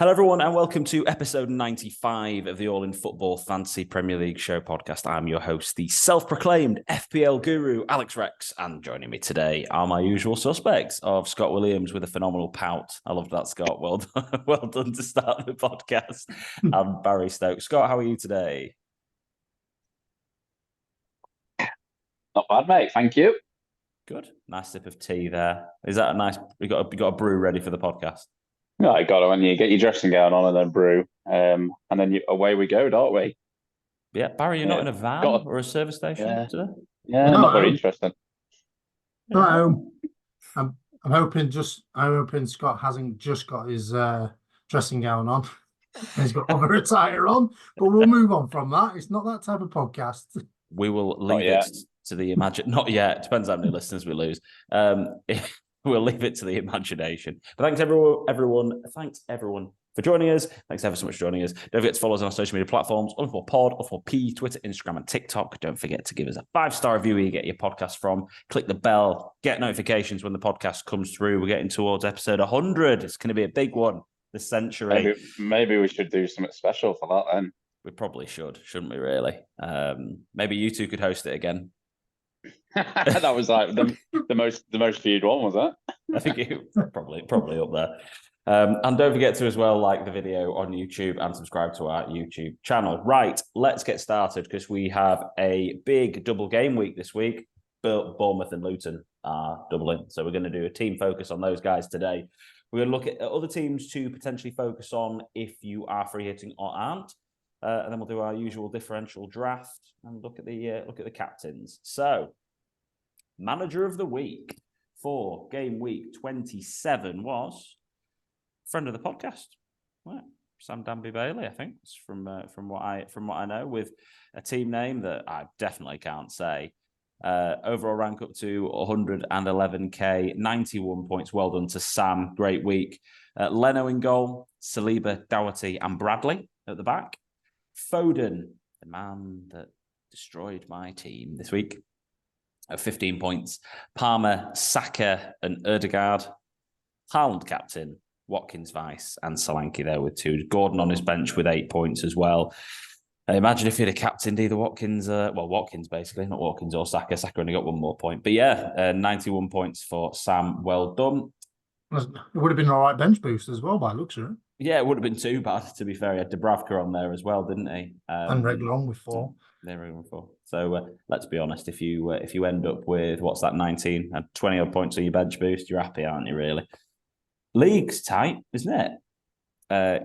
Hello, everyone, and welcome to episode 95 of the All in Football Fantasy Premier League Show podcast. I'm your host, the self-proclaimed FPL guru, Alex Rex, and joining me today are my usual suspects of Scott Williams with a phenomenal pout. I love that, Scott. Well done, well done to start the podcast. And Barry Stokes. Scott, how are you today? Not bad, mate. Thank you. Good. Nice sip of tea there. Is that a nice? You got a brew ready for the podcast? Yeah, I got it when you get your dressing gown on and then brew, and then away we go, don't we? Yeah, Barry, you're not in a van or a service station today? Yeah, not very interesting. I'm hoping Scott hasn't just got his dressing gown on. He's got other attire on, but we'll move on from that. It's not that type of podcast. We will leave it to the Not yet. Depends how many listeners we lose. We'll leave it to the imagination. But thanks everyone. Thanks everyone for joining us. Thanks ever so much for joining us. Don't forget to follow us on our social media platforms, All4Pod, All4P, Twitter, Instagram, and TikTok. Don't forget to give us a 5-star review where you get your podcast from. Click the bell, get notifications when the podcast comes through. We're getting towards episode 100. It's going to be a big one this century. Maybe we should do something special for that then. We probably should, shouldn't we, really? Maybe you two could host it again. That was like the most viewed one, was that? I think it probably up there. And don't forget to as well like the video on YouTube and subscribe to our YouTube channel. Right, let's get started because we have a big double game week this week. Bournemouth and Luton are doubling, so we're going to do a team focus on those guys today. We're going to look at other teams to potentially focus on if you are free hitting or aren't. And then we'll do our usual differential draft and look at the captains. So, manager of the week for game week 27 was friend of the podcast, Sam Danby Bailey. I think it's from what I know, with a team name that I definitely can't say. Overall rank up to 111k, 91 points. Well done to Sam. Great week. Leno in goal, Saliba, Doherty, and Bradley at the back. Foden, the man that destroyed my team this week, at 15 points. Palmer, Saka, and Ødegaard. Haaland captain, Watkins vice, and Solanke there with 2. Gordon on his bench with 8 points as well. Imagine if he'd have captained either Watkins, Watkins basically, not Watkins or Saka. Saka only got 1 more point. But yeah, 91 points for Sam. Well done. It would have been an all right bench boost as well by looks of it. Yeah, it would have been too bad, to be fair. He had Dubravka on there as well, didn't he? And Reguilon with 4. They're regular 4. So let's be honest, if you end up with, 19 and 20 odd points on your bench boost, you're happy, aren't you, really? League's tight, isn't it?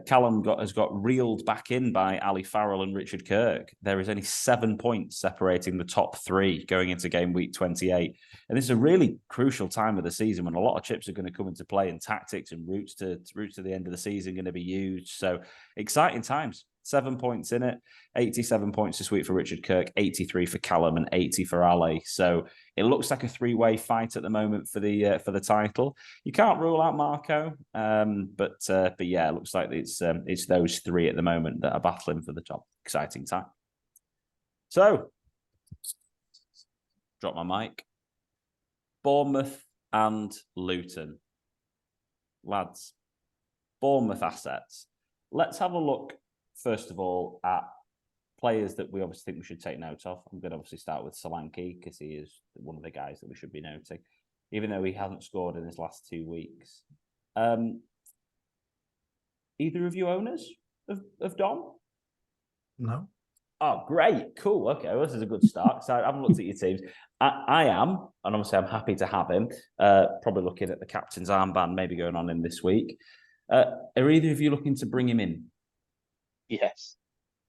Callum has got reeled back in by Ali Farrell and Richard Kirk. There is only 7 points separating the top 3 going into game week 28. And this is a really crucial time of the season when a lot of chips are going to come into play and tactics and routes to the end of the season going to be used. So exciting times. 7 points in it, 87 points this week for Richard Kirk, 83 for Callum, and 80 for Ali. So it looks like a 3-way fight at the moment for the title. You can't rule out Marco, but yeah, it looks like it's those 3 at the moment that are battling for the top. Exciting time. So, drop my mic. Bournemouth and Luton, lads. Bournemouth assets. Let's have a look. First of all, at players that we obviously think we should take note of. I'm going to obviously start with Solanke because he is one of the guys that we should be noting, even though he hasn't scored in his last 2 weeks. Either of you owners of Dom? No. Oh, great. Cool. Okay, well, this is a good start. So I haven't looked at your teams. I am, and obviously I'm happy to have him. Probably looking at the captain's armband maybe going on in this week. Are either of you looking to bring him in? Yes.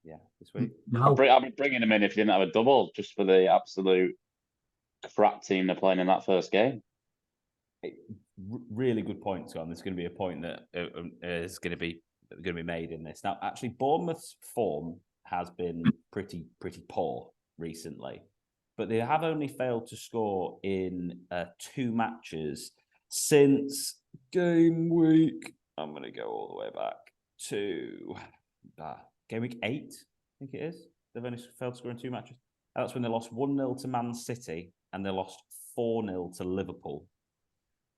Yeah, this week. No. I'll be bringing him in if you didn't have a double, just for the absolute crap team they're playing in that first game. Really good point, Scott. There's going to be a point that is going to be made in this. Now, actually, Bournemouth's form has been pretty poor recently, but they have only failed to score in 2 matches since game week. I'm going to go all the way back to game week 8, I think it is. They've only failed to score in 2 matches. That's when they lost 1-0 to Man City and they lost 4-0 to Liverpool.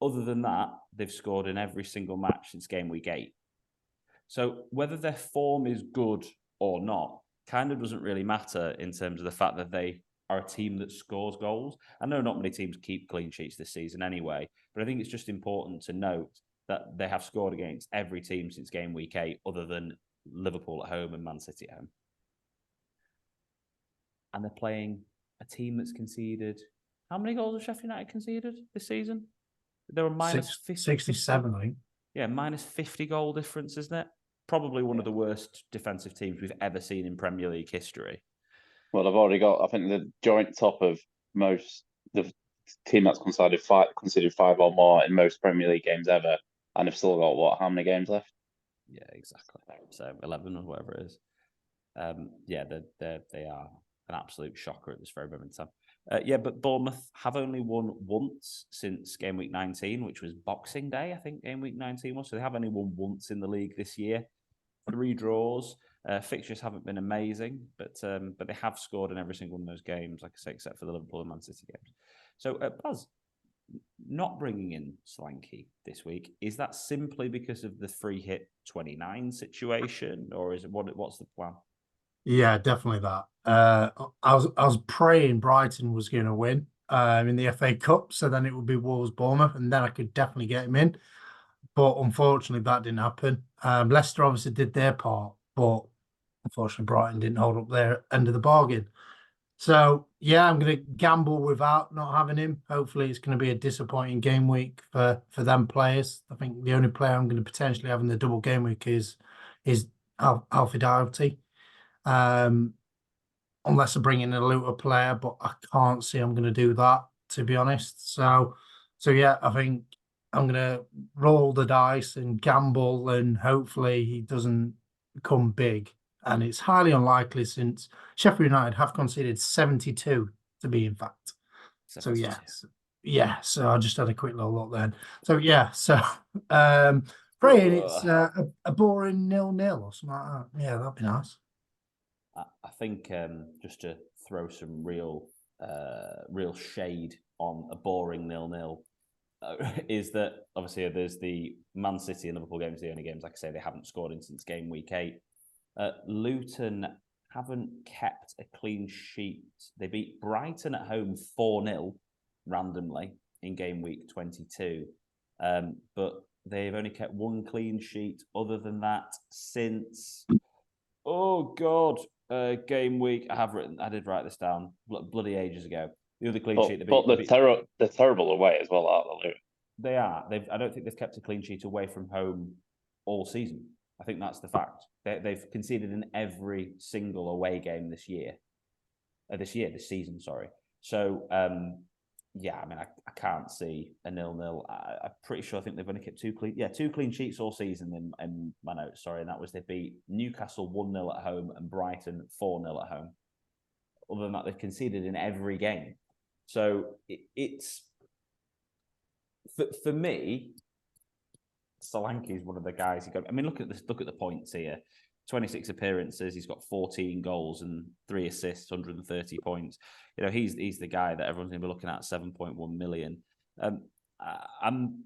Other than that, they've scored in every single match since game week 8. So whether their form is good or not kind of doesn't really matter in terms of the fact that they are a team that scores goals. I know not many teams keep clean sheets this season anyway, but I think it's just important to note that they have scored against every team since game week 8, other than Liverpool at home and Man City at home. And they're playing a team that's conceded. How many goals have Sheffield United conceded this season? They were minus 67, I think. Yeah, minus 50 goal difference, isn't it? Probably one of the worst defensive teams we've ever seen in Premier League history. Well, I've already got, I think, the joint top of the team that's considered five or more in most Premier League games ever, and they've still got, how many games left? Yeah, exactly. So 11 or whatever it is. Yeah, they are an absolute shocker at this very moment in time. Yeah, but Bournemouth have only won once since game week 19, which was Boxing Day, I think game week 19 was. So they have only won once in the league this year. 3 draws. Fixtures haven't been amazing, but they have scored in every single one of those games, like I say, except for the Liverpool and Man City games. So, Buzz, not bringing in Solanke this week, is that simply because of the free hit 29 situation, or is it what's the plan? Yeah, definitely that. I was praying Brighton was going to win in the FA Cup, so then it would be Wolves Bournemouth, and then I could definitely get him in. But unfortunately, that didn't happen. Leicester obviously did their part, but unfortunately, Brighton didn't hold up their end of the bargain. So yeah, I'm going to gamble without not having him. Hopefully, it's going to be a disappointing game week for them players. I think the only player I'm going to potentially have in the double game week is Alfie Doughty. Unless I bring in a Luton player, but I can't see I'm going to do that, to be honest. So yeah, I think I'm going to roll the dice and gamble, and hopefully he doesn't come big. And it's highly unlikely since Sheffield United have conceded 72 to be in fact. So yeah. So I just had a quick little look then. So yeah, praying it's a boring 0-0 or something like that. Yeah, that'd be nice. I think just to throw some real shade on a boring 0-0 is that obviously there's the Man City and Liverpool games, the only games, like I say, they haven't scored in since game week 8. Luton haven't kept a clean sheet. They beat Brighton at home 4-0 randomly in game week 22. But they've only kept one clean sheet other than that since, oh God, game week. I did write this down bloody ages ago. The other clean sheet. But they're terrible away as well, aren't they? They are. I don't think they've kept a clean sheet away from home all season. I think that's the fact. They've conceded in every single away game this season. Sorry. So, yeah, I mean, I can't see a 0-0. I'm pretty sure I think they've only kept two clean sheets all season in my notes. Sorry, and that was they beat Newcastle 1-0 at home and Brighton 4-0 at home. Other than that, they've conceded in every game. So it's for me. Solanke is one of the guys who I mean, look at the points here. 26 appearances, he's got 14 goals and 3 assists, 130 points. You know, he's the guy that everyone's going to be looking at, 7.1 million. I'm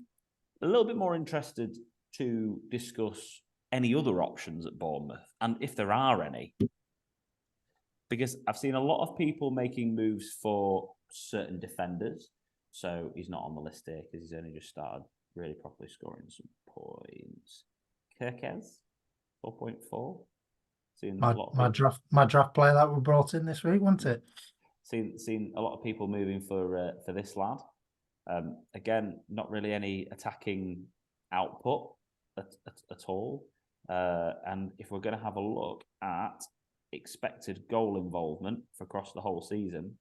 a little bit more interested to discuss any other options at Bournemouth, and if there are any, because I've seen a lot of people making moves for certain defenders. So he's not on the list here because he's only just started really properly scoring some points. Kirkez, 4.4. My draft player that we brought in this week, wasn't it? Seen a lot of people moving for this lad. Again, not really any attacking output at all. And if we're going to have a look at expected goal involvement for across the whole season,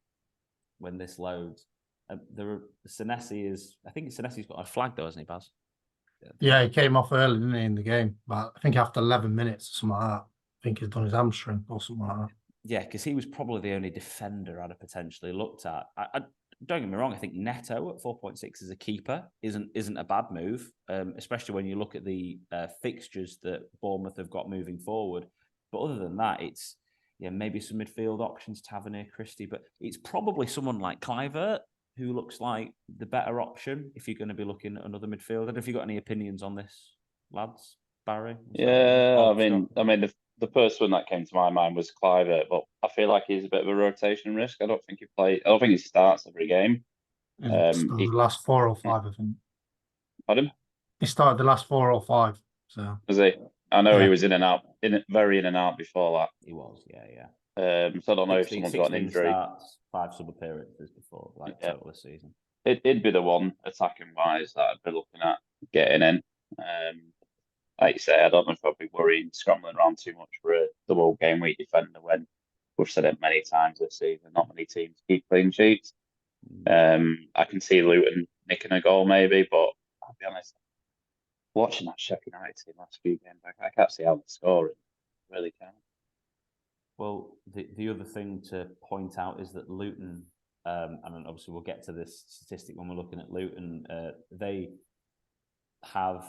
when this loads, Senesi Senesi's got a flag though, hasn't he, Baz? Yeah, he came off early, didn't he, in the game? But I think after 11 minutes or something like that. I think he's done his hamstring or something like that. Yeah, because he was probably the only defender I'd have potentially looked at. I don't get me wrong. I think Neto at 4.6 as a keeper isn't a bad move, especially when you look at the fixtures that Bournemouth have got moving forward. But other than that, it's maybe some midfield options, Tavernier, Christie, but it's probably someone like Kluivert who looks like the better option if you're going to be looking at another midfielder. Have you got any opinions on this, lads? Barry? Yeah, Oh, I mean, the first one that came to my mind was Cliver, but I feel like he's a bit of a rotation risk. I don't think I don't think he starts every game. The last 4 or 5, I think. Pardon? He started the last 4 or 5. So Was he? I know Yeah. he was in and out, very in and out before that. He was, yeah. So I don't know if someone's got an 16 injury. starts, 5 sub appearances before, total this season. It'd be the one attacking wise that I'd be looking at getting in. Like you say, I don't know if I'd be worried scrambling around too much for a double game week defender when we've said it many times this season. Not many teams keep clean sheets. I can see Luton nicking a goal maybe, but I'll be honest, watching that Sheffield United team last few games, I can't see how they're scoring. I really can't. Well, the other thing to point out is that Luton, and obviously we'll get to this statistic when we're looking at Luton, they have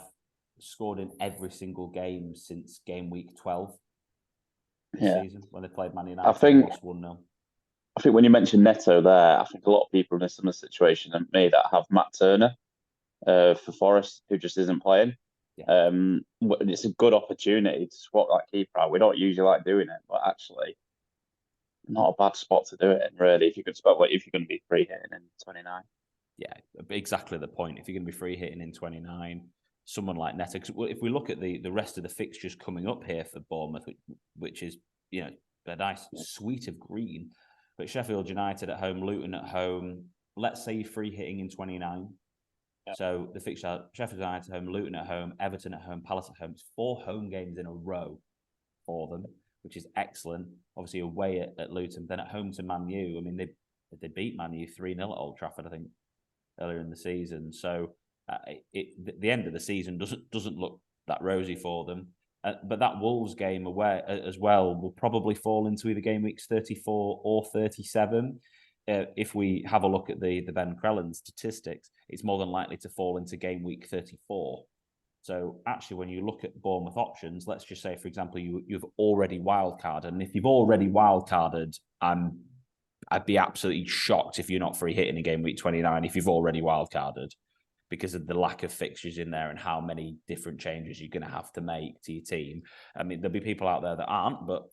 scored in every single game since game week 12 this season when they played Man United. I think lost 1-0. I think when you mentioned Neto there, I think a lot of people in a similar situation than me that have Matt Turner for Forest, who just isn't playing. Yeah. It's a good opportunity to swap that keeper out. We don't usually like doing it, but actually, not a bad spot to do it in, really. If you could spot, if you're going to be free hitting in 29. Yeah, exactly the point. If you're going to be free hitting in 29, someone like Neto, because if we look at the rest of the fixtures coming up here for Bournemouth, which is a nice suite of green, but Sheffield United at home, Luton at home. Let's say you're free hitting in 29. Yep. So the fixture are Sheffield United at home, Luton at home, Everton at home, Palace at home. It's 4 home games in a row for them, which is excellent. Obviously away at Luton, then at home to Man U. I mean, they beat Man U 3-0 at Old Trafford, I think, earlier in the season. So the end of the season doesn't look that rosy for them. But that Wolves game away as well will probably fall into either game weeks 34 or 37. If we have a look at the Ben Crellin statistics, it's more than likely to fall into game week 34. So actually, when you look at Bournemouth options, let's just say, for example, you've already wildcarded. And if you've already wildcarded, I'd be absolutely shocked if you're not free hitting in game week 29 if you've already wildcarded, because of the lack of fixtures in there and how many different changes you're going to have to make to your team. I mean, there'll be people out there that aren't, but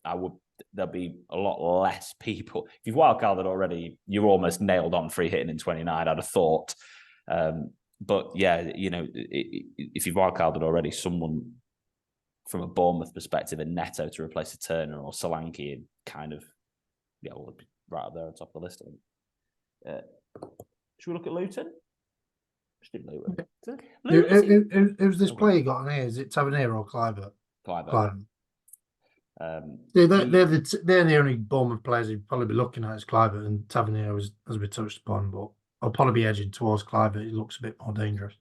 there'll be a lot less people. If you've wildcarded already, you're almost nailed on free hitting in 29, I'd have thought. But yeah, if you've wildcarded already, someone from a Bournemouth perspective, a Neto to replace a Turner or Solanke, kind of, would be right up there on top of the list, I think. Should we look at Luton? Who's this player got on here? Is it Tavernier or Cliver? Cliver. They're the only Bournemouth players you'd probably be looking at is Cliver, and Tavernier, as we touched upon, but I'll probably be edging towards Cliver. He looks a bit more dangerous.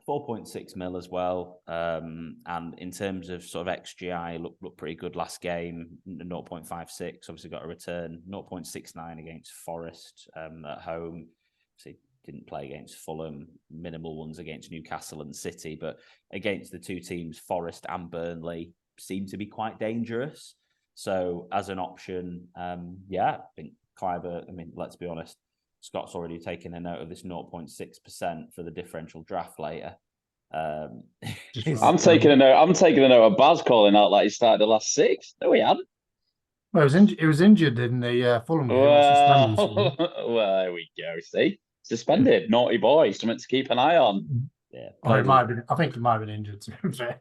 4.6 mil as well. And in terms of sort of XGI, looked pretty good last game. 0.56, obviously got a return. 0.69 against Forest at home. Obviously didn't play against Fulham. Minimal ones against Newcastle and City. But against the two teams, Forest and Burnley, seem to be quite dangerous. So as an option, I think Cliver, let's be honest, Scott's already taken a note of this 0.6% for the differential draft later. I'm taking a note of Baz calling out like he started the last 6. No, he hadn't. Well, he was injured in the Fulham game. Well, there we go. See, suspended, naughty boy. Something to keep an eye on. Yeah, I think he might have been injured. To be fair.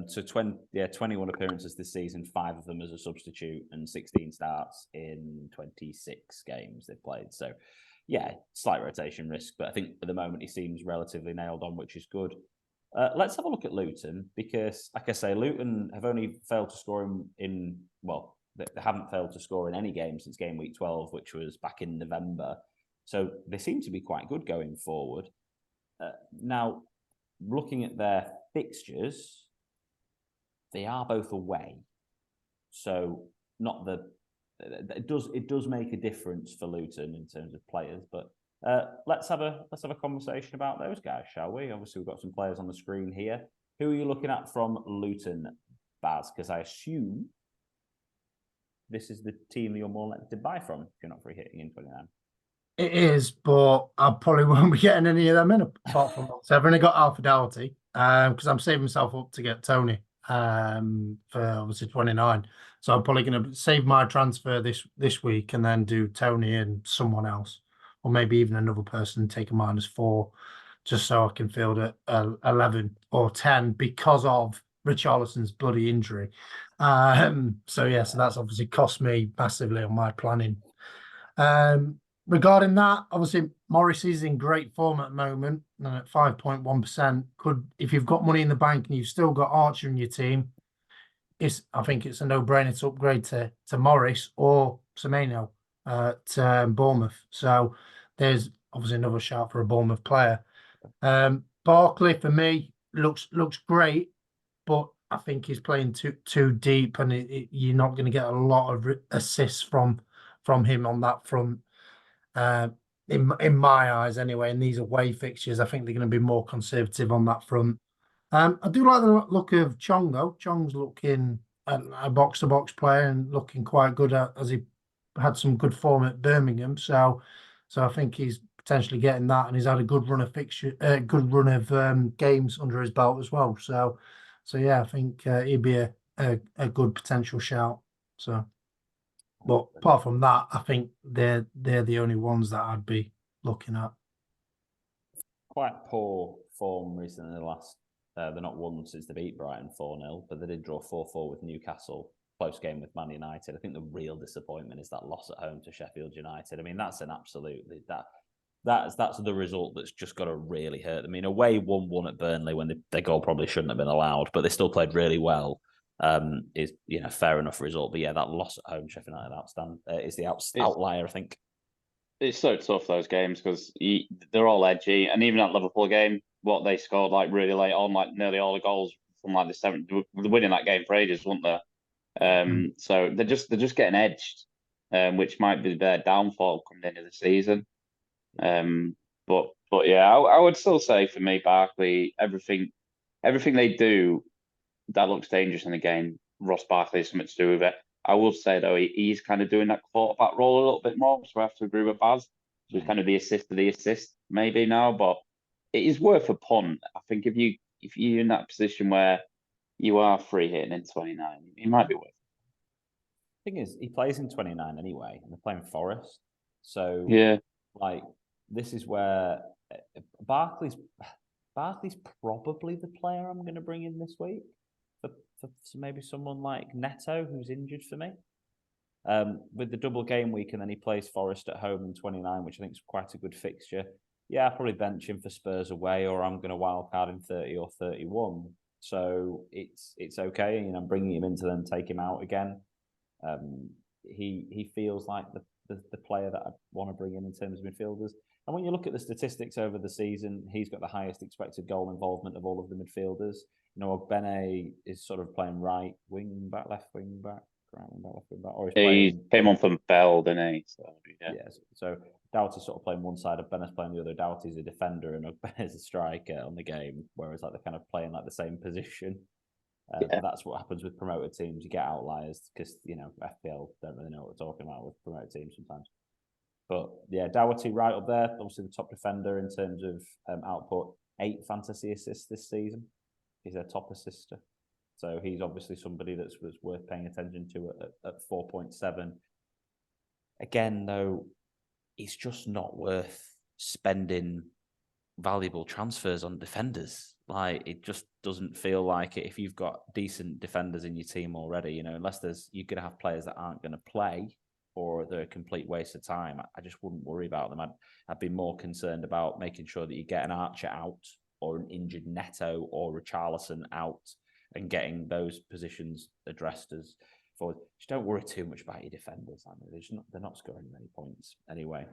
So 21 appearances this season, 5 of them as a substitute, and 16 starts in 26 games they've played. So, slight rotation risk, but I think at the moment he seems relatively nailed on, which is good. Let's have a look at Luton, because, like I say, Luton have only failed to score they haven't failed to score in any game since game week 12, which was back in November. So they seem to be quite good going forward. Now, looking at their fixtures, they are both away, so it does make a difference for Luton in terms of players. But let's have a conversation about those guys, shall we? Obviously, we've got some players on the screen here. Who are you looking at from Luton, Baz? Because I assume this is the team you're more likely to buy from if you're not free hitting in 29. It is, but I probably won't be getting any of them in apart from I've only got Alpha Doughty. because I'm saving myself up to get Tony for obviously 29. So I'm probably going to save my transfer this week and then do Tony and someone else, or maybe even another person, take a -4, just so I can field at 11 or 10 because of Richarlison's bloody injury. So yeah, so that's obviously cost me massively on my planning. Regarding that, obviously Morris is in great form at the moment, and at 5.1%. If you've got money in the bank and you've still got Archer in your team, I think it's a no-brainer to upgrade to Morris or Semenyo at Bournemouth. So there's obviously another shout for a Bournemouth player. Barkley for me looks great, but I think he's playing too deep, and you're not going to get a lot of assists from him on that front. In my eyes, anyway. In these away fixtures, I think they're going to be more conservative on that front. I do like the look of Chong though. Chong's looking a box-to-box player and looking quite good as he had some good form at Birmingham. So I think he's potentially getting that, and he's had a good run of games under his belt as well. So yeah, I think he'd be a good potential shout. So, but apart from that, I think they're the only ones that I'd be looking at. Quite poor form recently in the last. They're not won since they beat Brighton 4-0, but they did draw 4-4 with Newcastle. Close game with Man United. I think the real disappointment is that loss at home to Sheffield United. I mean, that's an absolutely that's the result that's just got to really hurt. I mean, away 1-1 at Burnley when their goal probably shouldn't have been allowed, but they still played really well. Is fair enough result. But yeah, that loss at home, Sheffield United outstanding is the outlier, I think. It's so tough, those games, because they're all edgy, and even that Liverpool game, what they scored like really late on, like nearly all the goals from like the 7th, they're winning that game for ages, weren't they? So they're just getting edged, which might be their downfall coming into the season. But yeah, I would still say for me, Barkley, everything they do that looks dangerous in the game, Ross Barkley has something to do with it. I will say though, he's kind of doing that quarterback role a little bit more, so I have to agree with Baz. So he's kind of the assist maybe now, but it is worth a punt. I think if you're in that position where you are free hitting in 29, it might be worth it. Thing is, he plays in 29 anyway, and they're playing Forest. So yeah, like this is where Barkley's probably the player I'm going to bring in this week for maybe someone like Neto, who's injured for me. With the double game week, and then he plays Forest at home in 29, which I think is quite a good fixture. Yeah, I'll probably bench him for Spurs away, or I'm going to wildcard in 30 or 31. So it's okay. I'm bringing him in to then take him out again. He feels like the player that I want to bring in terms of midfielders. And when you look at the statistics over the season, he's got the highest expected goal involvement of all of the midfielders. Ogbene is sort of playing right wing back, left wing back, right wing back, left wing back. Or he came on from Bell, didn't he? So, yeah. So Doughty's sort of playing one side, Ogbene's playing the other. Doughty's a defender and Ogbene's a striker on the game, whereas like they're kind of playing like the same position. But that's what happens with promoted teams. You get outliers because FPL don't really know what we're talking about with promoted teams sometimes. But yeah, Doughty right up there, obviously the top defender in terms of output. 8 fantasy assists this season. He's their top assister. So he's obviously somebody that's worth paying attention to at 4.7. Again, though, it's just not worth spending valuable transfers on defenders. Like, it just doesn't feel like it. If you've got decent defenders in your team already, unless you're going to have players that aren't going to play or they're a complete waste of time, I just wouldn't worry about them. I'd be more concerned about making sure that you get an Archer out or an injured Neto or Richarlison out and getting those positions addressed as forward. Just don't worry too much about your defenders. They're not scoring many points anyway.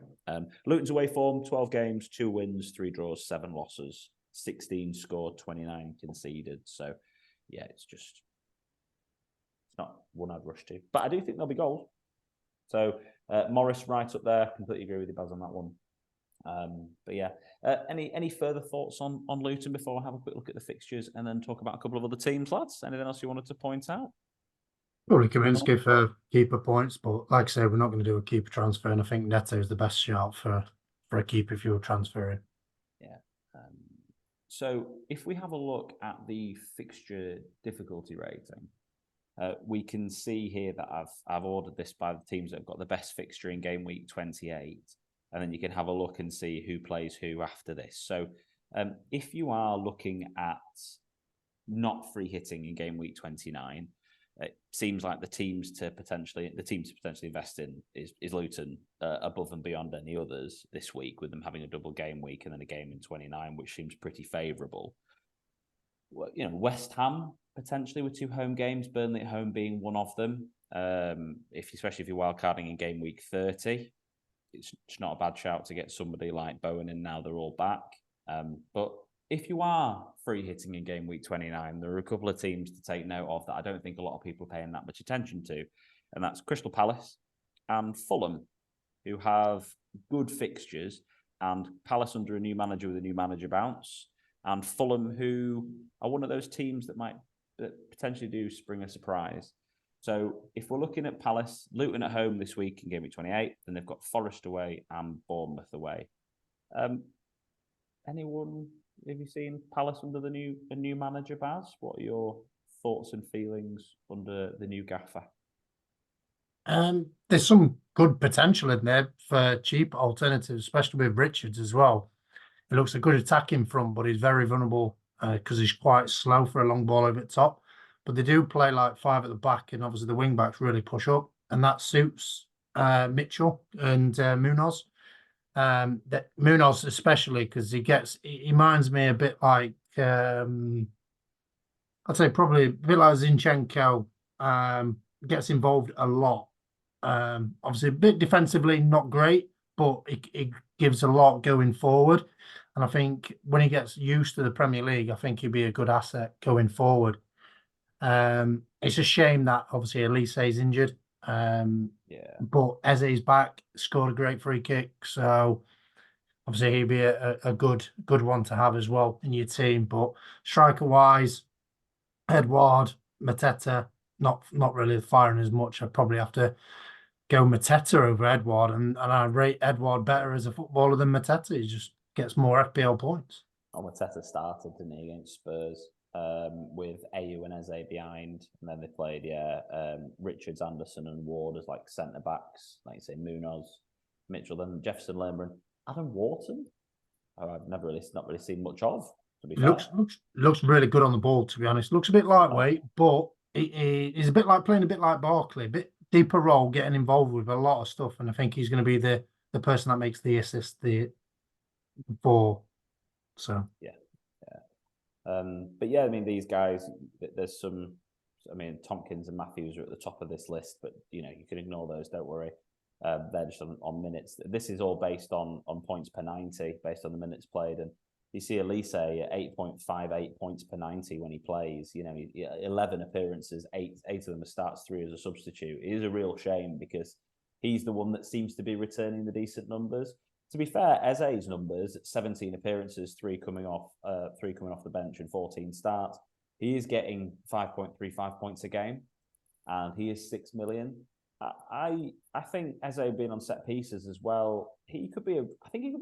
Luton's away form, 12 games, 2 wins, 3 draws, 7 losses, 16 scored, 29 conceded. So, yeah, it's not one I'd rush to. But I do think there'll be goals. So, Morris right up there. Completely agree with you, Baz, on that one. But yeah, any further thoughts on Luton before I have a quick look at the fixtures and then talk about a couple of other teams, lads? Anything else you wanted to point out? Probably Kaminsky for keeper points, but like I say, we're not going to do a keeper transfer, and I think Neto is the best shout for a keeper if you're transferring. Yeah. So if we have a look at the fixture difficulty rating, we can see here that I've ordered this by the teams that have got the best fixture in game week 28, and then you can have a look and see who plays who after this. So if you are looking at not free hitting in game week 29, it seems like the teams to potentially invest in is Luton above and beyond any others this week, with them having a double game week and then a game in 29, which seems pretty favourable. Well, West Ham potentially with 2 home games, Burnley at home being one of them. Especially if you're wildcarding in game week 30, it's not a bad shout to get somebody like Bowen in now they're all back. But if you are free hitting in game week 29, there are a couple of teams to take note of that I don't think a lot of people are paying that much attention to. And that's Crystal Palace and Fulham, who have good fixtures, and Palace under a new manager with a new manager bounce, and Fulham, who are one of those teams that might potentially do spring a surprise. So if we're looking at Palace, Luton at home this week in game week 28, then they've got Forest away and Bournemouth away. Anyone, have you seen Palace under the new manager, Baz? What are your thoughts and feelings under the new gaffer? There's some good potential in there for cheap alternatives, especially with Richards as well. He looks a good attacking front, but he's very vulnerable because he's quite slow for a long ball over the top. But they do play like 5 at the back, and obviously the wing backs really push up, and that suits Mitchell and Munoz. That Munoz especially, because he reminds me a bit like I'd say probably a bit like Zinchenko. Gets involved a lot. Obviously a bit defensively not great, but it gives a lot going forward. And I think when he gets used to the Premier League, I think he'd be a good asset going forward. It's a shame that obviously Elise is injured. But Eze's back, scored a great free kick, so obviously he'd be a good one to have as well in your team. But striker wise, Edouard, Mateta, not really firing as much. I'd probably have to go Mateta over Edouard, and I rate Edouard better as a footballer than Mateta. He just gets more FPL points. Mateta started, didn't he, against Spurs, with Ayew and Eze behind, and then they played Richards, Anderson, and Ward as like centre backs, like you say Munoz, Mitchell, then Jefferson, Lerman, Adam Wharton. I've not really seen much of. To be fair. Looks really good on the ball, to be honest. Looks a bit lightweight, but he's a bit like playing a bit like Barkley, a bit deeper role, getting involved with a lot of stuff, and I think he's going to be the person that makes the assist for. So but yeah, I mean these guys. There's some. I mean Tompkins and Matthews are at the top of this list, but you can ignore those. Don't worry. They're just on minutes. This is all based on points per 90, based on the minutes played, and you see Elise at 8.58 points per 90 when he plays. 11 appearances, eight of them starts 3 as a substitute. It is a real shame because he's the one that seems to be returning the decent numbers. To be fair, Eze's numbers, 17 appearances, 3 coming off the bench and 14 starts. He is getting 5.35 points a game, and he is 6 million. I think Eze being on set pieces as well, I think he could be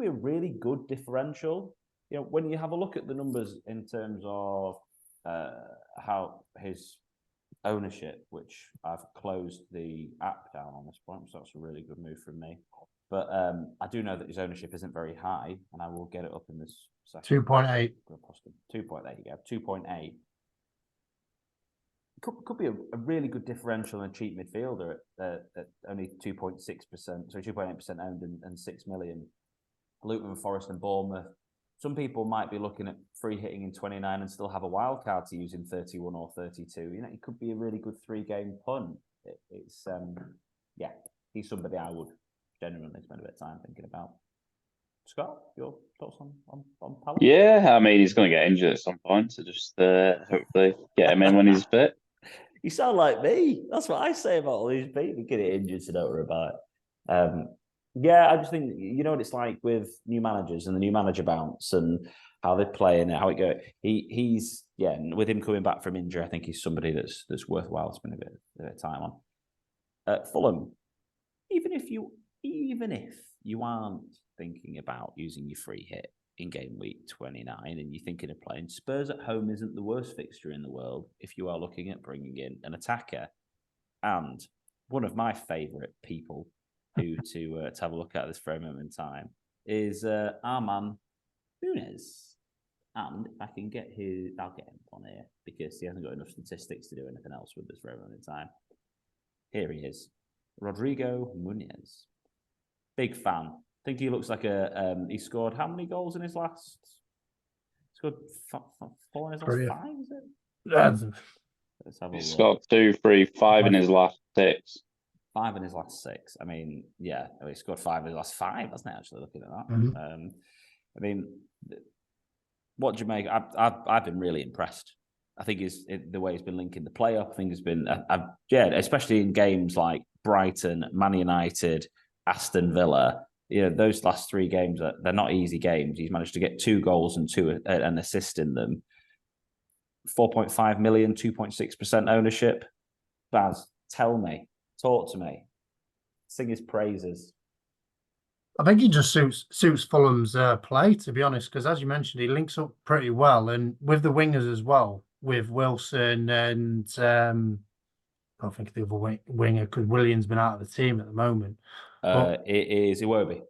a really good differential. When you have a look at the numbers in terms of how his ownership, which I've closed the app down on this point, so that's a really good move from me. But I do know that his ownership isn't very high, and I will get it up in this second. 2.8. 2.8, there you go. 2.8. Could be a really good differential and a cheap midfielder at only 2.6%, so 2.8% owned and 6 million. Luton, Forest, and Bournemouth. Some people might be looking at free hitting in 29 and still have a wild card to use in 31 or 32. It could be a really good 3-game punt. It's he's somebody I would genuinely spend a bit of time thinking about. Scott, your thoughts on Palace? Yeah, I mean he's going to get injured at some point, so just hopefully get him in when he's fit. You sound like me. That's what I say about all these people getting injured, so don't worry about it. I just think what it's like with new managers and the new manager bounce and how they play and how it goes. He's with him coming back from injury, I think he's somebody that's worthwhile spending a bit of time on. Fulham, even if you aren't thinking about using your free hit, in game week 29 and you're thinking of playing, Spurs at home isn't the worst fixture in the world if you are looking at bringing in an attacker. And one of my favourite people to have a look at this for a moment in time is our man Nunes. And if I can get I'll get him on here because he hasn't got enough statistics to do anything else with this for a moment in time. Here he is, Rodrigo Muniz. Big fan. I think he looks like he scored how many goals in his last? Scored 4 in his last 5, is it? Let's have a look. Scored 2, 3, 5 in his last 6. 5 in his last 6. I mean, yeah, he scored 5 in his last 5, hasn't he? Actually, looking at that. Mm-hmm. I mean, what do you make? I've been really impressed. I think the way he's been linking the play up. I think it's been, especially in games like Brighton, Man United, Aston Villa. You know, those last 3 games, they're not easy games. He's managed to get 2 goals and an assist in them. 4.5 million, 2.6% ownership. Baz, tell me, talk to me, sing his praises. I think he just suits Fulham's play, to be honest, because as you mentioned, he links up pretty well, and with the wingers as well, with Wilson and I don't think the other winger, because William's been out of the team at the moment. It is Iwobi.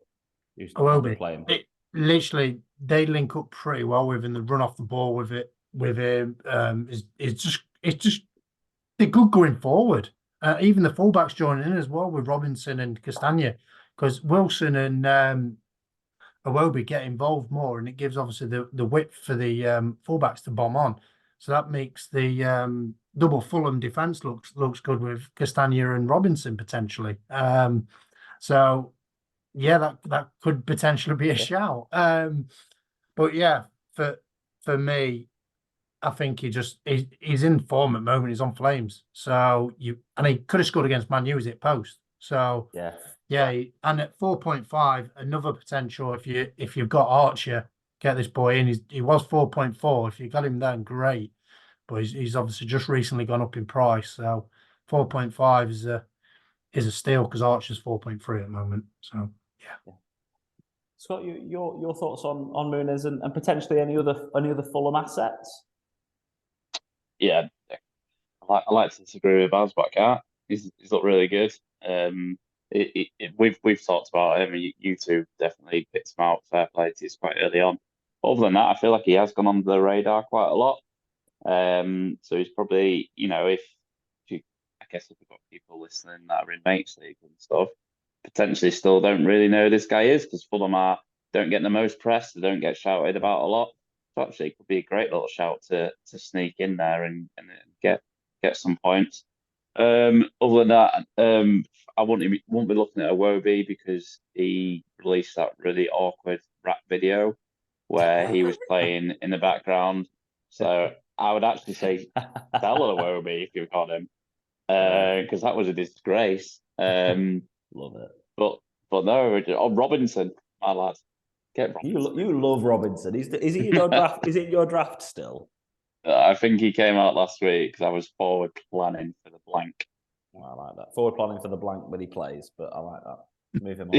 Iwobi. Literally, they link up pretty well with him. The run off the ball with him. It's just they're good going forward. Even the fullbacks joining in as well with Robinson and Castagna, because Wilson and Iwobi get involved more, and it gives obviously the width for the fullbacks to bomb on. So that makes the double Fulham defence looks good with Castagna and Robinson potentially. So yeah, that could potentially be a shout. But yeah, for me, I think he's in form at the moment. He's on flames. So he could have scored against Man U as it post. So yeah, and at 4.5, another potential if you've got Archer, get this boy in. He was 4.4. If you got him then, great. But he's obviously just recently gone up in price. So 4.5 is a steal because Archer's 4.3 at the moment. So yeah. Scott, your thoughts on Muniz and potentially any other Fulham assets? Yeah, I like to disagree with Baz, but I can't. He's looked really good. We've talked about him. You two definitely picked him out. Fair play to you quite early on. But other than that, I feel like he has gone under the radar quite a lot. So he's probably, I guess if we've got people listening that are in Mates League and stuff, potentially still don't really know who this guy is because Fulham don't get the most press. They don't get shouted about a lot. So actually, it could be a great little shout to sneak in there and get some points. Other than that, I won't be looking at Iwobi because he released that really awkward rap video where he was playing in the background. So I would actually say tell Iwobi if you've got him because that was a disgrace. Love it. But no, Robinson, my lad. Get Robinson. You love Robinson. Is he in your draft? Is it your draft still? I think he came out last week because I was forward planning for the blank. Oh, I like that. Forward planning for the blank when he plays, but I like that. Move him on.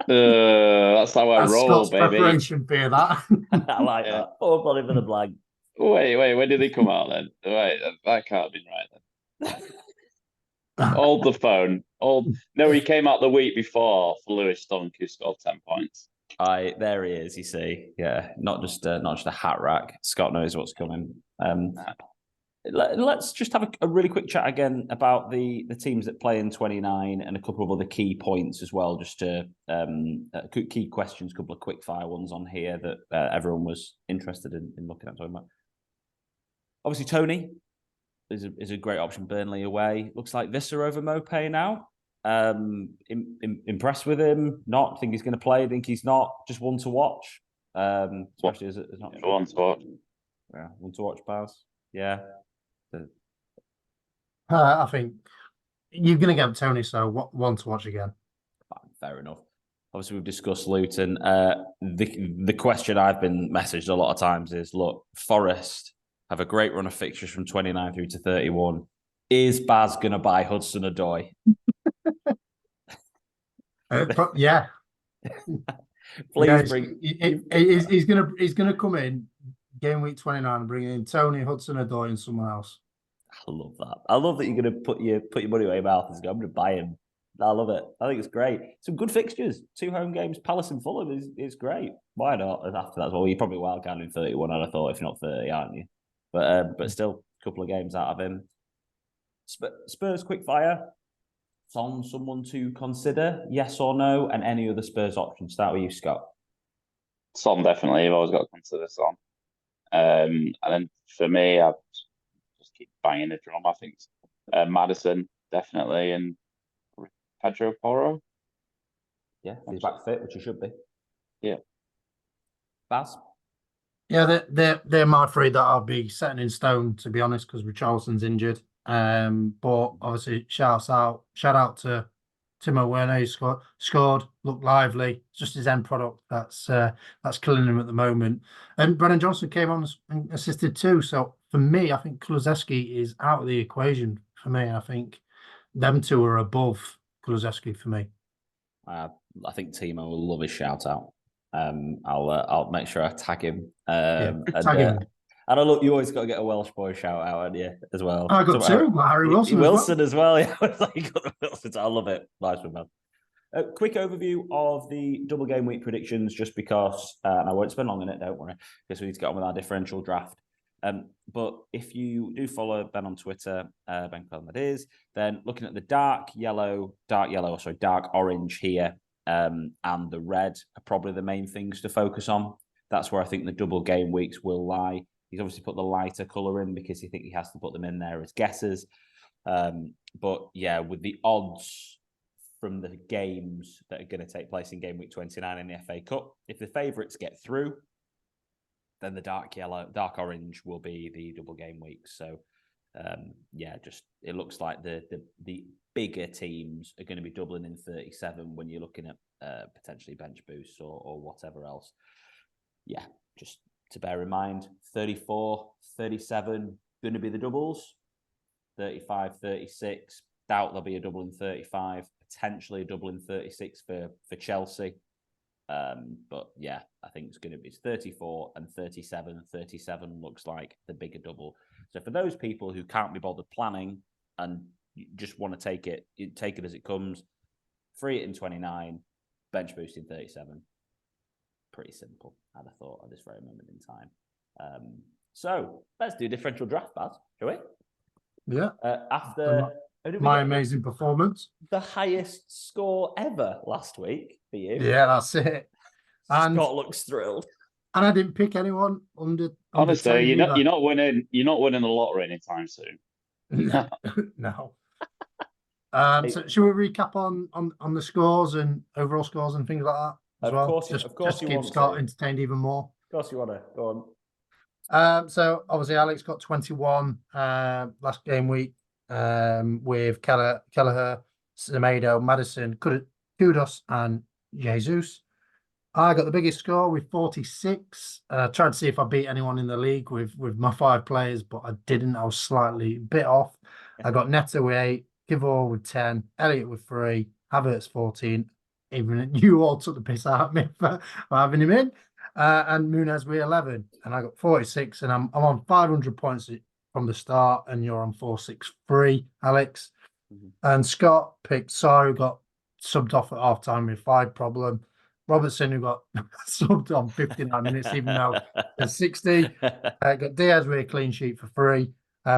That's how I roll, Scott's baby. Preparation for that. I like that. Forward planning for the blank. Wait, when did he come out then? Wait, that can't have been right then. Hold the phone. No, he came out the week before for Lewis Dunk, who scored 10 points. There he is. You see, yeah, not just a hat rack. Scott knows what's coming. Let's just have a really quick chat again about the teams that play in 29 and a couple of other key points as well. Just to key questions, a couple of quick fire ones on here that everyone was interested in looking at. Talking about. Obviously, Tony is a great option. Burnley away. Looks like Visser over Mopé now. Impressed with him? Not think he's going to play. Think he's not. Just one to watch. Especially as it's not one to watch. Yeah, one to watch. Baz. Yeah. I think you're going to get Tony, so one to watch again. Fair enough. Obviously, we've discussed Luton. The question I've been messaged a lot of times is: look, Forest have a great run of fixtures from 29 through to 31. Is Baz going to buy Hudson-Odoi? Yeah. Please bring. He's gonna come in game week 29 and bring in Tony Hudson-Odoi and someone else. I love that. I love that you're going to put your money where your mouth is. I'm going to buy him. I love it. I think it's great. Some good fixtures. 2 home games. Palace and Fulham is great. Why not? After that as well, you're probably wild card in 31. I'd have thought, if not 30, aren't you? But still, a couple of games out of him. Spurs quick fire. Son, someone to consider, yes or no, and any other Spurs options. Start with you, Scott. Son, definitely. I've always got to consider Son. And then for me, I just keep banging the drum. I think Maddison, definitely, and Pedro Porro. Yeah, he's back fit, which he should be. Yeah. Baz? Yeah, they're my 3 that I'll be setting in stone, to be honest, because Richarlison's injured. But obviously, shout out to Timo Werner, who scored, looked lively. It's just his end product that's killing him at the moment. And Brennan Johnson came on and assisted too. So for me, I think Kulusevski is out of the equation. For me, I think them 2 are above Kulusevski for me. I think Timo will love his shout out. I'll make sure I tag him. Tag him. And look, you always got to get a Welsh boy shout out, haven't you, as well? I got 2, Harry Wilson. Wilson as well. Yeah, I love it. Nice one, man. A quick overview of the double game week predictions, just because, and I won't spend long on it, don't worry, because we need to get on with our differential draft. But if you do follow Ben on Twitter, Ben Clem that is, then looking at the dark orange here, and the red are probably the main things to focus on. That's where I think the double game weeks will lie. He's obviously put the lighter colour in because he thinks he has to put them in there as guesses. But yeah, with the odds from the games that are going to take place in game week 29 in the FA Cup, if the favourites get through, then the dark orange will be the double game week. So just it looks like the bigger teams are going to be doubling in 37 when you're looking at potentially bench boosts or whatever else. Yeah, just to bear in mind, 34, 37 going to be the doubles. 35, 36, doubt there'll be a double in 35, potentially a double in 36 for Chelsea. But yeah, I think it's going to be 34 and 37. 37 looks like the bigger double. So for those people who can't be bothered planning and just want to take it as it comes, free it in 29, bench boost in 37. Pretty simple, I'd have thought, at this very moment in time. So let's do differential draft, Baz, shall we? Yeah. After my amazing performance, the highest score ever last week for you. Yeah, that's it. And Scott looks thrilled. And I didn't pick anyone under. Honestly, you're not winning the lottery anytime soon. No. So should we recap on the scores and overall scores and things like that as well? Of course, to keep Scott entertained even more. Of course, you want to go on. So obviously Alex got 21 last game week with Kelleher, Semedo, Maddison, Kudos, and Jesus. I got the biggest score with 46. Tried to see if I beat anyone in the league with my 5 players, but I didn't. I was slightly bit off. I got Neto with 8, Kivor with 10, Elliott with 3, Havertz 14. Even you all took the piss out of me for having him in. And Muniz with 11, and I got 46, and I'm on 500 points from the start, and you're on 463, Alex. Mm-hmm. And Scott picked Sarr, who got subbed off at half time with 5 problem. Robertson, who got subbed on 59 minutes, even though there's 60. Got Diaz with a clean sheet for 3.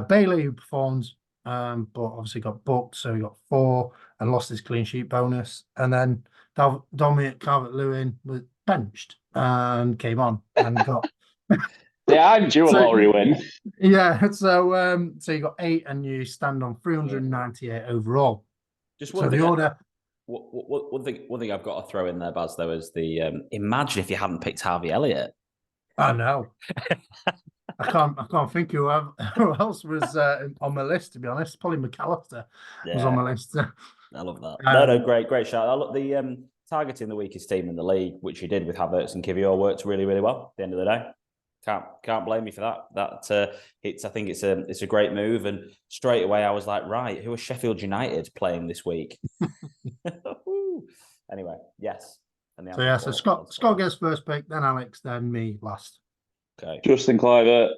Bailey, who performed, but obviously got booked, so he got 4 and lost his clean sheet bonus. And then Dominic Calvert-Lewin was benched and came on and got. Yeah, I'm due a lottery win. Yeah, so you got 8 and you stand on 398 overall. Just one thing. One thing I've got to throw in there, Baz, though, is the imagine if you hadn't picked Harvey Elliott. I know. I can't think who else was on my list, to be honest. Probably McAllister was on my list. I love that. No, great shout. I look the targeting the weakest team in the league, which you did with Havertz and Kivior, worked really, really well at the end of the day. Can't blame you for that. I think it's a great move. And straight away I was like, right, who are Sheffield United playing this week? Anyway, yes, And So yeah, so Scott gets first pick, then Alex, then me last. Okay, Justin Kluivert.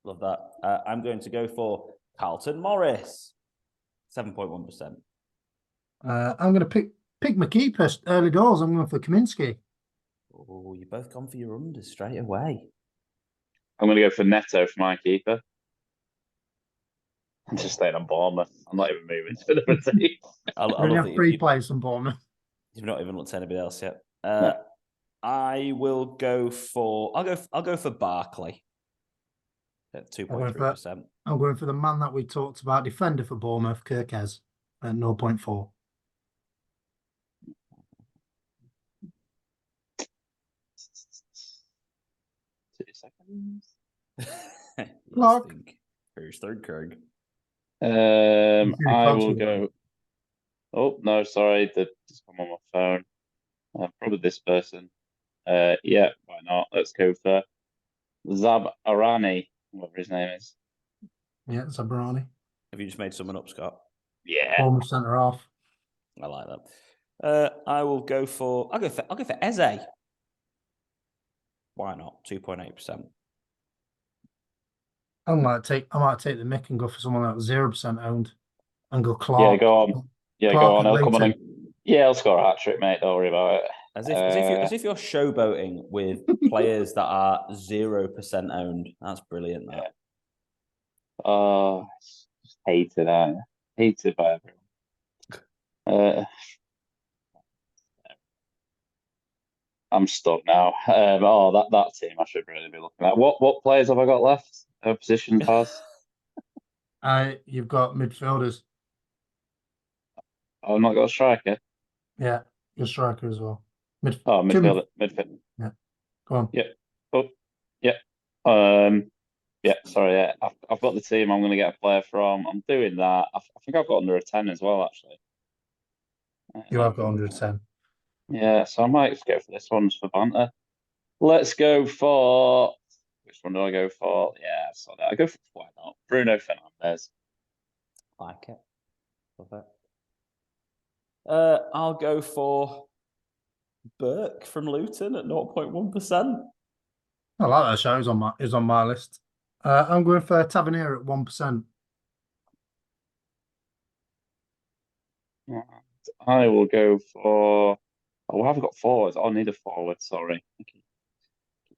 love that. I'm going to go for Carlton Morris, 7.1%. I'm going to pick my keeper early doors. I'm going for Kaminsky. Oh, you both gone for your unders straight away. I'm going to go for Neto for my keeper. I'm just staying on Bournemouth. I'm not even moving to the team. I We love only that have 3 players from Bournemouth. You've not even looked at anybody else yet. No. I will go for. I'll go for Barkley at 2.3%. I'm going for the man that we talked about, defender for Bournemouth, Kirkes, at 0.4. 2 seconds. Clark. Who's third, Craig? I will go. Oh no, sorry, that just come on my phone. Probably this person. Yeah, why not? Let's go for Zab Arani, whatever his name is. Yeah, Zabrani. Have you just made someone up, Scott? Yeah. Bournemouth centre half. I like that. I'll go for Eze. Why not? 2.8%. I might take the mick and go for someone that was 0% owned, and go Clark. Yeah, go on. Yeah, Clark go on. He'll come on. Leighton. He'll score a hat trick, mate. Don't worry about it. As if you're showboating with players that are 0% owned. That's brilliant. That. Yeah. Oh, just hated that. Hated by everyone. I'm stuck now. That team I should really be looking at. What players have I got left? Position pass. You've got midfielders. I've not got a striker. Yeah, your striker as well. Midfielder. Yeah, go on. Yeah. Oh, yeah. Yeah. Sorry. Yeah, I've got the team. I'm going to get a player from. I'm doing that. I think I've got under a 10 as well, actually. You have got 110. Yeah, so I might just go for this one for banter. Let's go for. Which one do I go for? Yeah, I saw that. I go for why not? Bruno Fernandes. Like it. Love it. I'll go for Burke from Luton at 0.1%. I like that show. Is on my list. I'm going for Tavernier at 1%. I will go for. Oh, I've got forwards. I need a forward. Sorry. Keep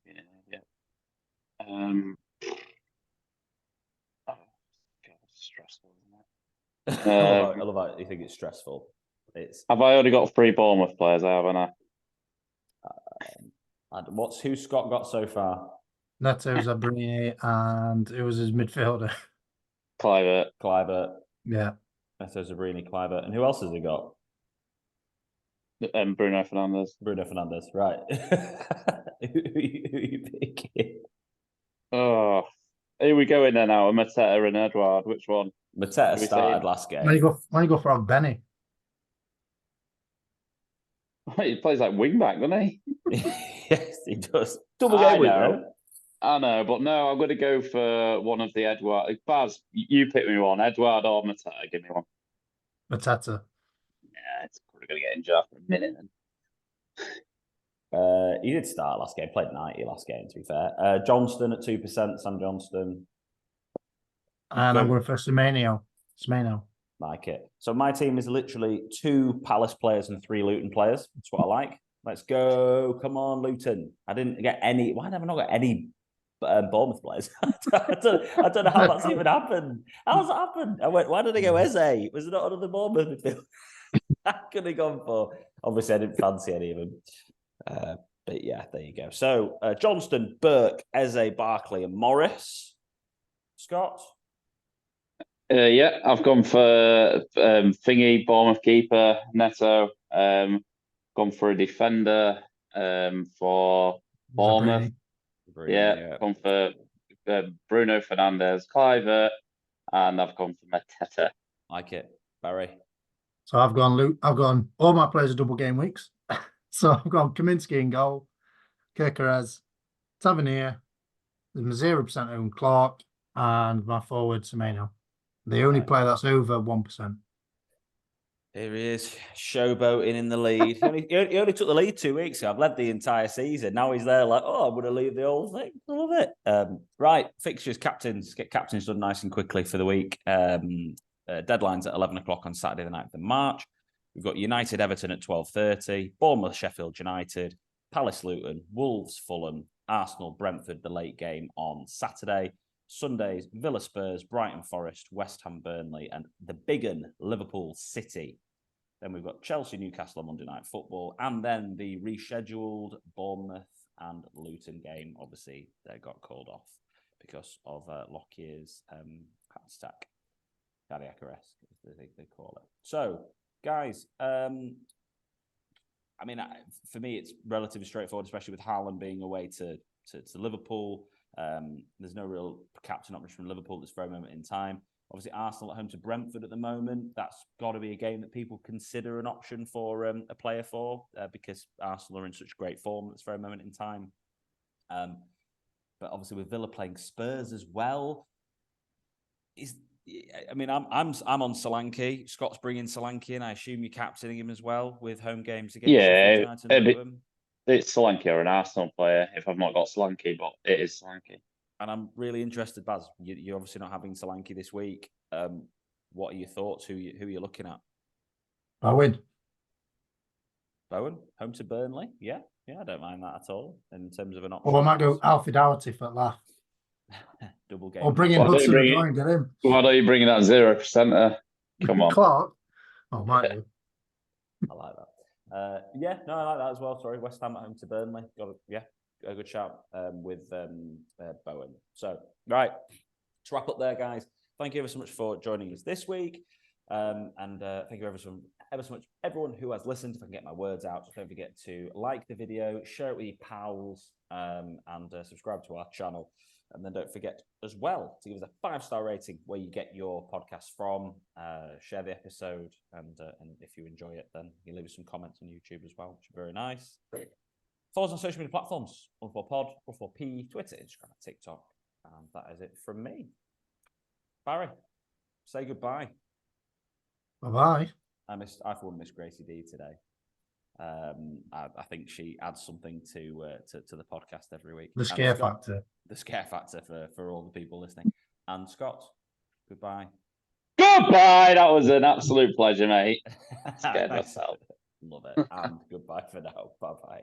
being an idiot. Oh, God, it's stressful, isn't it? I love how you think it's stressful. Have I only got 3 Bournemouth players? I haven't. Who's Scott got so far? Neto, Zabrini, and it was his midfielder. Kluivert. Yeah. Neto, Zabrini, Kluivert. And who else has he got? Bruno Fernandes. Bruno Fernandes, right. who are you picking? Oh, here we go in there now. Mateta and Edouard. Which one? Mateta started last game. Why you go for Benny? He plays like wing back, doesn't he? Yes, he does. Double game week, though. I know, but no, I'm going to go for one of the Edouard. Baz, you pick me one. Edouard or Mateta? Give me one. Mateta. Yeah, it's probably going to get injured after a minute then. He did start last game. Played 90 last game, to be fair. Johnston at 2%. Sam Johnston. And I'm going for Semenyo. Like it. So my team is literally 2 Palace players and 3 Luton players. That's what I like. Let's go. Come on, Luton. I didn't get any. Why have I not got any Bournemouth players? I don't know how that's even happened. How's it happened? I went, why did I go Eze? Was it not another Bournemouth midfield? I could have gone for. Obviously, I didn't fancy any of them. But yeah, there you go. So Johnston, Burke, Eze, Barkley, and Morris. Scott? Yeah, I've gone for Thingy, Bournemouth keeper, Neto. Gone for a defender for Bournemouth. Yeah, gone for Bruno Fernandes, Kluivert, and I've gone for Mateta. Like it, Barry. So I've gone all my players are double game weeks. So I've gone Kaminsky in goal, Kirkeres, Tavernier, there's my 0% owned Clark, and my forward Semenyo. The only player that's over 1%. Here he is, showboating in the lead. He only took the lead 2 weeks ago. I've led the entire season. Now he's there like, I'm going to lead the whole thing. I love it. Right, fixtures, captains. Get captains done nice and quickly for the week. Deadline's at 11 o'clock on Saturday the 9th of March. We've got United Everton at 12:30, Bournemouth Sheffield United, Palace Luton, Wolves Fulham, Arsenal Brentford, the late game on Saturday. Sundays, Villa Spurs, Brighton Forest, West Ham Burnley, and the big un, Liverpool City. Then we've got Chelsea Newcastle on Monday Night Football, and then the rescheduled Bournemouth and Luton game. Obviously, they got called off because of Lockyer's heart attack, cardiac arrest, as they call it. So, guys, I mean, for me, it's relatively straightforward, especially with Haaland being away to Liverpool. There's no real captain option from Liverpool at this very moment in time. Obviously, Arsenal at home to Brentford at the moment. That's got to be a game that people consider an option for a player for because Arsenal are in such great form at this very moment in time. But obviously, with Villa playing Spurs as well, I'm on Solanke. Scott's bringing Solanke in. I assume you're captaining him as well with home games against Sheffield United and Luton. It's Solanke or an Arsenal player if I've not got Solanke, but it is Solanke. And I'm really interested, Baz. You're obviously not having Solanke this week. What are your thoughts? Who are you looking at? Bowen, home to Burnley. Yeah, I don't mind that at all in terms of an option. or I might go Alfie Doherty for that. Double game. Or bring in Hudson and get him. Why don't you bring in that 0%? Come on. Clark. Oh, might do. I like that. I like that as well. Sorry, West Ham at home to Burnley. A good shout with Bowen. So, right, to wrap up there, guys. Thank you ever so much for joining us this week, and thank you ever so much everyone who has listened. If I can get my words out, just don't forget to like the video, share it with your pals, and subscribe to our channel. And then don't forget as well to give us a 5-star rating where you get your podcast from. Share the episode, and if you enjoy it, then you leave us some comments on YouTube as well, which is very nice. Follow us on social media platforms: Pod, 4P, Twitter, Instagram, TikTok, and that is it from me. Barry, say goodbye. Bye-bye. I for one miss Gracie D today. I think she adds something to the podcast every week. The scare factor. The scare factor for all the people listening. And Scott, goodbye. Goodbye. That was an absolute pleasure, mate. Scared myself. Love it. And goodbye for now. Bye-bye.